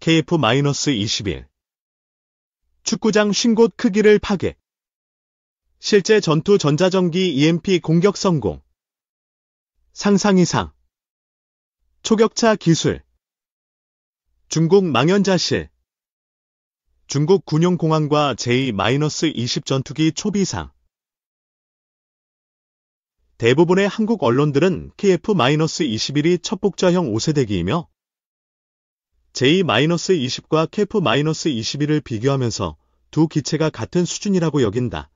KF-21 축구장 50곳 크기를 파괴. 실제 전투 전자전기 EMP 공격 성공. 상상 이상. 초격차 기술. 중국 망연자실. 중국 군용 공항과 제-20 전투기 초비상. 대부분의 한국 언론들은 KF-21이 첩복자형 5세대기이며 제-20과 KF-21을 비교하면서 두 기체가 같은 수준이라고 여긴다.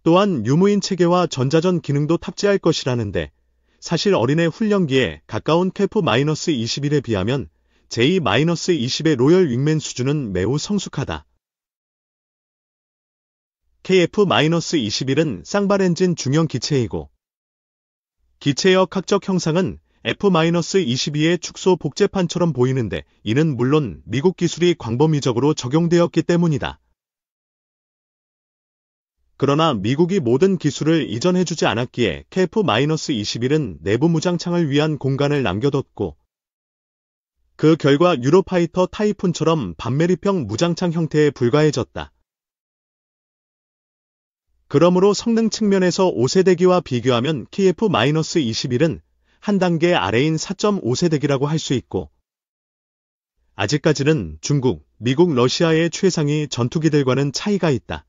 또한 유무인 체계와 전자전 기능도 탑재할 것이라는데 사실 어린애 훈련기에 가까운 KF-21에 비하면 제-20의 로열 윙맨 수준은 매우 성숙하다. KF-21은 쌍발 엔진 중형 기체이고 기체의 각적 형상은 F-22의 축소 복제판처럼 보이는데 이는 물론 미국 기술이 광범위적으로 적용되었기 때문이다. 그러나 미국이 모든 기술을 이전해주지 않았기에 KF-21은 내부 무장창을 위한 공간을 남겨뒀고 그 결과 유로파이터 타이푼처럼 반메리평 무장창 형태에 불과해졌다. 그러므로 성능 측면에서 5세대기와 비교하면 KF-21은 한 단계 아래인 4.5세대기라고 할 수 있고 아직까지는 중국, 미국, 러시아의 최상위 전투기들과는 차이가 있다.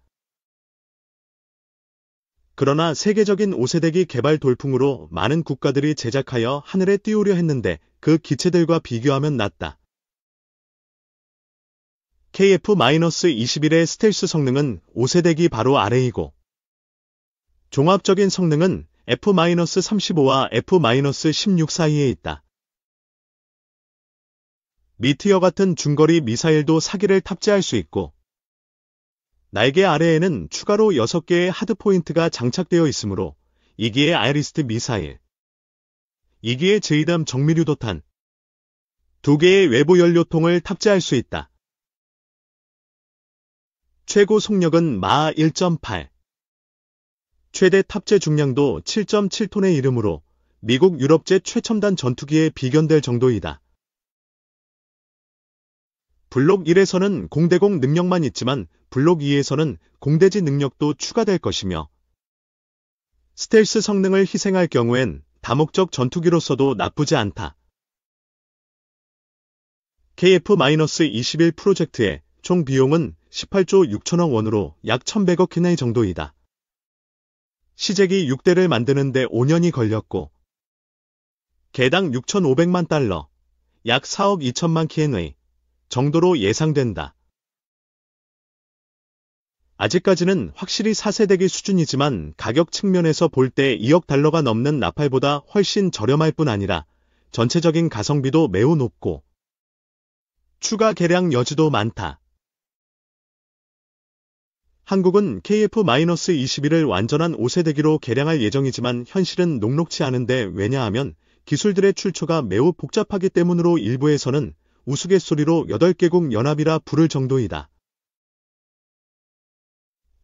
그러나 세계적인 5세대기 개발 돌풍으로 많은 국가들이 제작하여 하늘에 띄우려 했는데 그 기체들과 비교하면 낮다. KF-21의 스텔스 성능은 5세대기 바로 아래이고 종합적인 성능은 F-35와 F-16 사이에 있다. 미티어 같은 중거리 미사일도 사기를 탑재할 수 있고 날개 아래에는 추가로 6개의 하드포인트가 장착되어 있으므로 2기의 아이리스트 미사일, 2기의 제이담 정밀유도탄, 2개의 외부 연료통을 탑재할 수 있다. 최고 속력은 마하 1.8. 최대 탑재 중량도 7.7톤에 이르므로 미국 유럽제 최첨단 전투기에 비견될 정도이다. 블록 1에서는 공대공 능력만 있지만 블록 2에서는 공대지 능력도 추가될 것이며 스텔스 성능을 희생할 경우엔 다목적 전투기로서도 나쁘지 않다. KF-21 프로젝트의 총 비용은 18조 6천억 원으로 약 1100억 엔 정도이다. 시제기 6대를 만드는데 5년이 걸렸고 개당 6,500만 달러, 약 4억 2천만 키엔의 정도로 예상된다. 아직까지는 확실히 4세대기 수준이지만 가격 측면에서 볼 때 2억 달러가 넘는 나팔보다 훨씬 저렴할 뿐 아니라 전체적인 가성비도 매우 높고 추가 개량 여지도 많다. 한국은 KF-21을 완전한 5세대기로 개량할 예정이지만 현실은 녹록치 않은데 왜냐하면 기술들의 출처가 매우 복잡하기 때문으로 일부에서는 우스갯소리로 8개국 연합이라 부를 정도이다.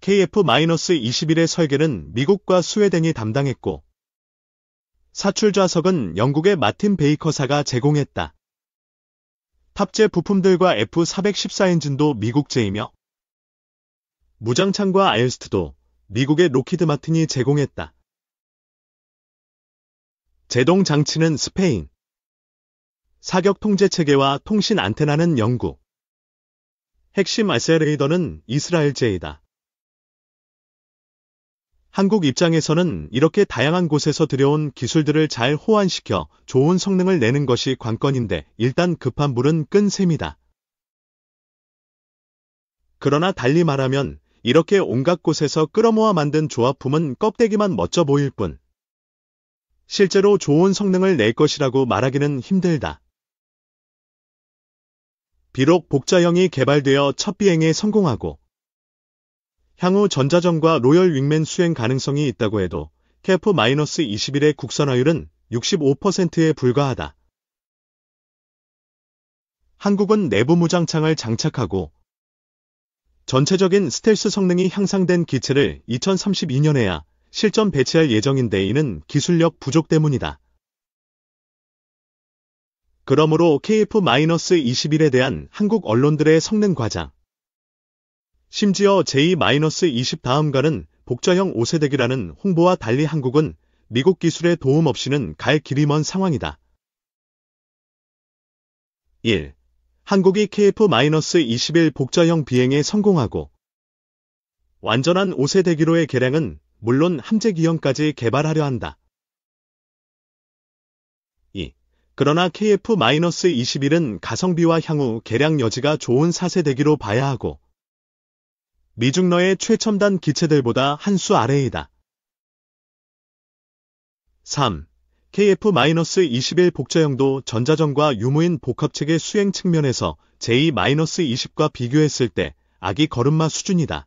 KF-21의 설계는 미국과 스웨덴이 담당했고 사출 좌석은 영국의 마틴 베이커사가 제공했다. 탑재 부품들과 F-414 엔진도 미국제이며 무장창과 아일스트도 미국의 로키드 마틴이 제공했다. 제동 장치는 스페인, 사격 통제 체계와 통신 안테나는 영국, 핵심 아셀레이더는 이스라엘제이다. 한국 입장에서는 이렇게 다양한 곳에서 들여온 기술들을 잘 호환시켜 좋은 성능을 내는 것이 관건인데 일단 급한 불은 끈 셈이다. 그러나 달리 말하면 이렇게 온갖 곳에서 끌어모아 만든 조합품은 껍데기만 멋져 보일 뿐 실제로 좋은 성능을 낼 것이라고 말하기는 힘들다. 비록 복자형이 개발되어 첫 비행에 성공하고 향후 전자전과 로열 윙맨 수행 가능성이 있다고 해도 KF-21의 국산화율은 65%에 불과하다. 한국은 내부 무장창을 장착하고 전체적인 스텔스 성능이 향상된 기체를 2032년에야 실전 배치할 예정인데 이는 기술력 부족 때문이다. 그러므로 KF-21에 대한 한국 언론들의 성능 과장. 심지어 J-20 다음가는 복좌형 5세대기라는 홍보와 달리 한국은 미국 기술의 도움 없이는 갈 길이 먼 상황이다. 1. 한국이 KF-21 복좌형 비행에 성공하고 완전한 5세대기로의 개량은 물론 함재기형까지 개발하려 한다. 2. 그러나 KF-21은 가성비와 향후 개량 여지가 좋은 4세대기로 봐야 하고 미중러의 최첨단 기체들보다 한 수 아래이다. 3. KF-21 복좌형도 전자전과 유무인 복합체계 수행 측면에서 J-20과 비교했을 때 아기 걸음마 수준이다.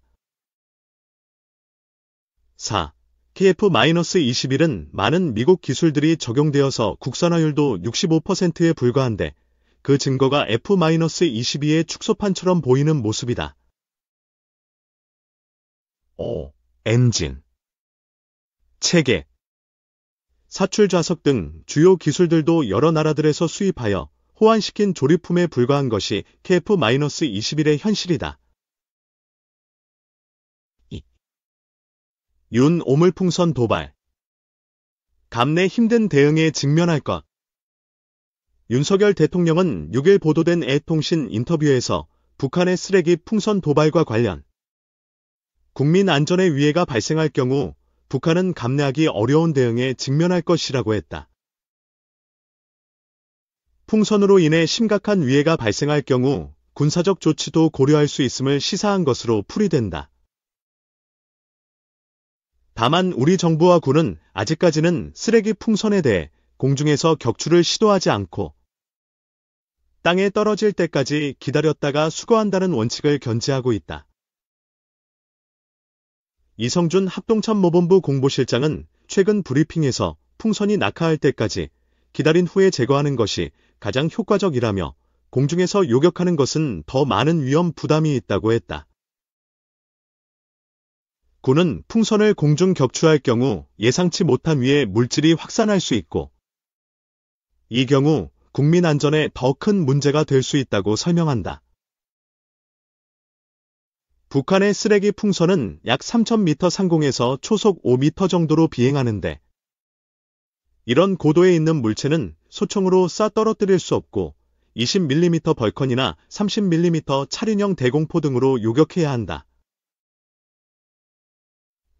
4. KF-21은 많은 미국 기술들이 적용되어서 국산화율도 65%에 불과한데 그 증거가 F-22의 축소판처럼 보이는 모습이다. 5. 엔진, 체계, 사출 좌석 등 주요 기술들도 여러 나라들에서 수입하여 호환시킨 조립품에 불과한 것이 KF-21의 현실이다. 2. 윤 오물풍선 도발. 감내 힘든 대응에 직면할 것. 윤석열 대통령은 6일 보도된 애통신 인터뷰에서 북한의 쓰레기 풍선 도발과 관련 국민 안전에 위해가 발생할 경우 북한은 감내하기 어려운 대응에 직면할 것이라고 했다. 풍선으로 인해 심각한 위해가 발생할 경우 군사적 조치도 고려할 수 있음을 시사한 것으로 풀이된다. 다만 우리 정부와 군은 아직까지는 쓰레기 풍선에 대해 공중에서 격추를 시도하지 않고 땅에 떨어질 때까지 기다렸다가 수거한다는 원칙을 견지하고 있다. 이성준 합동참모본부 공보실장은 최근 브리핑에서 풍선이 낙하할 때까지 기다린 후에 제거하는 것이 가장 효과적이라며 공중에서 요격하는 것은 더 많은 위험 부담이 있다고 했다. 군은 풍선을 공중 격추할 경우 예상치 못한 위에 물질이 확산할 수 있고 이 경우 국민 안전에 더 큰 문제가 될 수 있다고 설명한다. 북한의 쓰레기 풍선은 약 3,000m 상공에서 초속 5m 정도로 비행하는데 이런 고도에 있는 물체는 소총으로 쏴 떨어뜨릴 수 없고 20mm 벌컨이나 30mm 차륜형 대공포 등으로 요격해야 한다.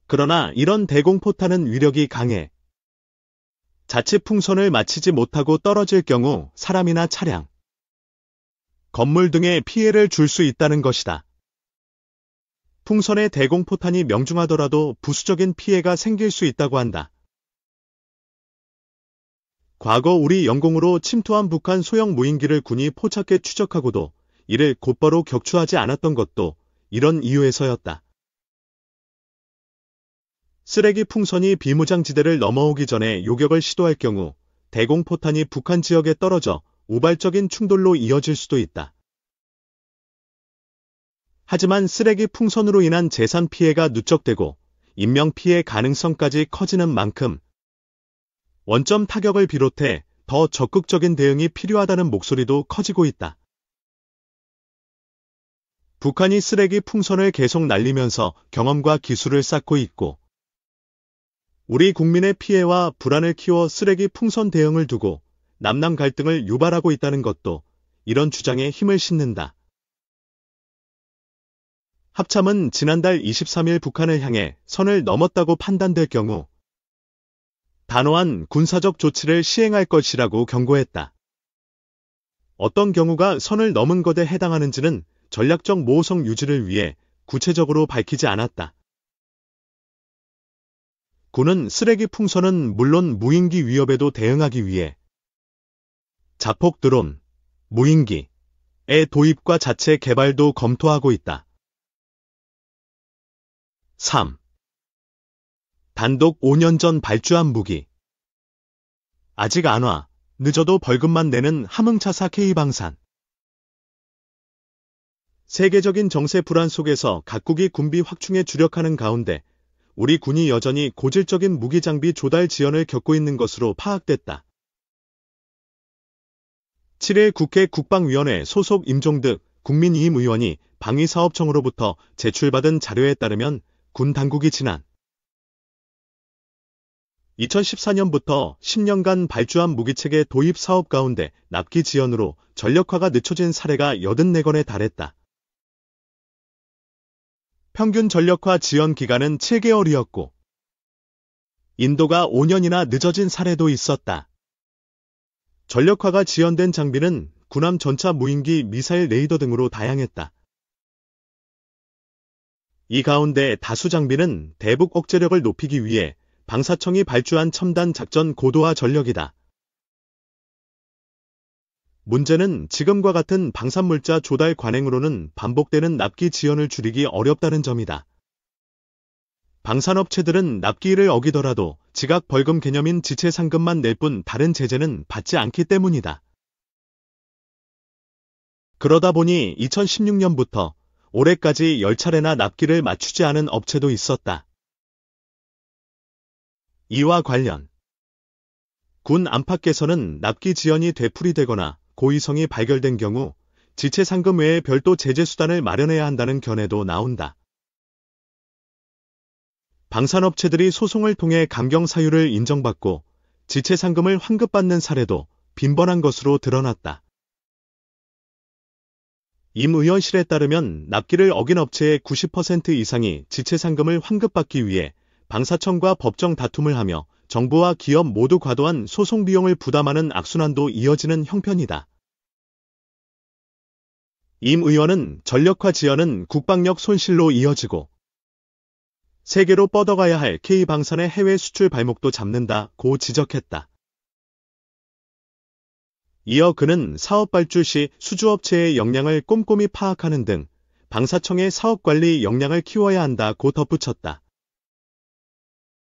그러나 이런 대공포탄은 위력이 강해 자칫 풍선을 맞히지 못하고 떨어질 경우 사람이나 차량, 건물 등에 피해를 줄 수 있다는 것이다. 풍선의 대공포탄이 명중하더라도 부수적인 피해가 생길 수 있다고 한다. 과거 우리 영공으로 침투한 북한 소형 무인기를 군이 포착해 추적하고도 이를 곧바로 격추하지 않았던 것도 이런 이유에서였다. 쓰레기 풍선이 비무장지대를 넘어오기 전에 요격을 시도할 경우 대공포탄이 북한 지역에 떨어져 우발적인 충돌로 이어질 수도 있다. 하지만 쓰레기 풍선으로 인한 재산 피해가 누적되고 인명피해 가능성까지 커지는 만큼 원점 타격을 비롯해 더 적극적인 대응이 필요하다는 목소리도 커지고 있다. 북한이 쓰레기 풍선을 계속 날리면서 경험과 기술을 쌓고 있고 우리 국민의 피해와 불안을 키워 쓰레기 풍선 대응을 두고 남남 갈등을 유발하고 있다는 것도 이런 주장에 힘을 싣는다. 합참은 지난달 23일 북한을 향해 선을 넘었다고 판단될 경우 단호한 군사적 조치를 시행할 것이라고 경고했다. 어떤 경우가 선을 넘은 것에 해당하는지는 전략적 모호성 유지를 위해 구체적으로 밝히지 않았다. 군은 쓰레기 풍선은 물론 무인기 위협에도 대응하기 위해 자폭 드론, 무인기의 도입과 자체 개발도 검토하고 있다. 3. 단독 5년 전 발주한 무기. 아직 안 와. 늦어도 벌금만 내는 함흥차사 K방산. 세계적인 정세 불안 속에서 각국이 군비 확충에 주력하는 가운데 우리 군이 여전히 고질적인 무기 장비 조달 지연을 겪고 있는 것으로 파악됐다. 7일 국회 국방위원회 소속 임종득 국민의힘 의원이 방위사업청으로부터 제출받은 자료에 따르면 군 당국이 지난 2014년부터 10년간 발주한 무기체계 도입 사업 가운데 납기 지연으로 전력화가 늦춰진 사례가 84건에 달했다. 평균 전력화 지연 기간은 7개월이었고 인도가 5년이나 늦어진 사례도 있었다. 전력화가 지연된 장비는 군함 전차 무인기 미사일 레이더 등으로 다양했다. 이 가운데 다수 장비는 대북 억제력을 높이기 위해 방사청이 발주한 첨단 작전 고도화 전력이다. 문제는 지금과 같은 방산물자 조달 관행으로는 반복되는 납기 지연을 줄이기 어렵다는 점이다. 방산업체들은 납기일을 어기더라도 지각 벌금 개념인 지체상금만 낼 뿐 다른 제재는 받지 않기 때문이다. 그러다 보니 2016년부터 올해까지 10차례나 납기를 맞추지 않은 업체도 있었다. 이와 관련 군 안팎에서는 납기 지연이 되풀이되거나 고의성이 발견된 경우 지체상금 외에 별도 제재 수단을 마련해야 한다는 견해도 나온다. 방산업체들이 소송을 통해 감경 사유를 인정받고 지체상금을 환급받는 사례도 빈번한 것으로 드러났다. 임 의원실에 따르면 납기를 어긴 업체의 90% 이상이 지체상금을 환급받기 위해 방사청과 법정 다툼을 하며 정부와 기업 모두 과도한 소송 비용을 부담하는 악순환도 이어지는 형편이다. 임 의원은 전력화 지연은 국방력 손실로 이어지고 세계로 뻗어가야 할 K방산의 해외 수출 발목도 잡는다고 지적했다. 이어 그는 사업 발주 시 수주업체의 역량을 꼼꼼히 파악하는 등 방사청의 사업관리 역량을 키워야 한다고 덧붙였다.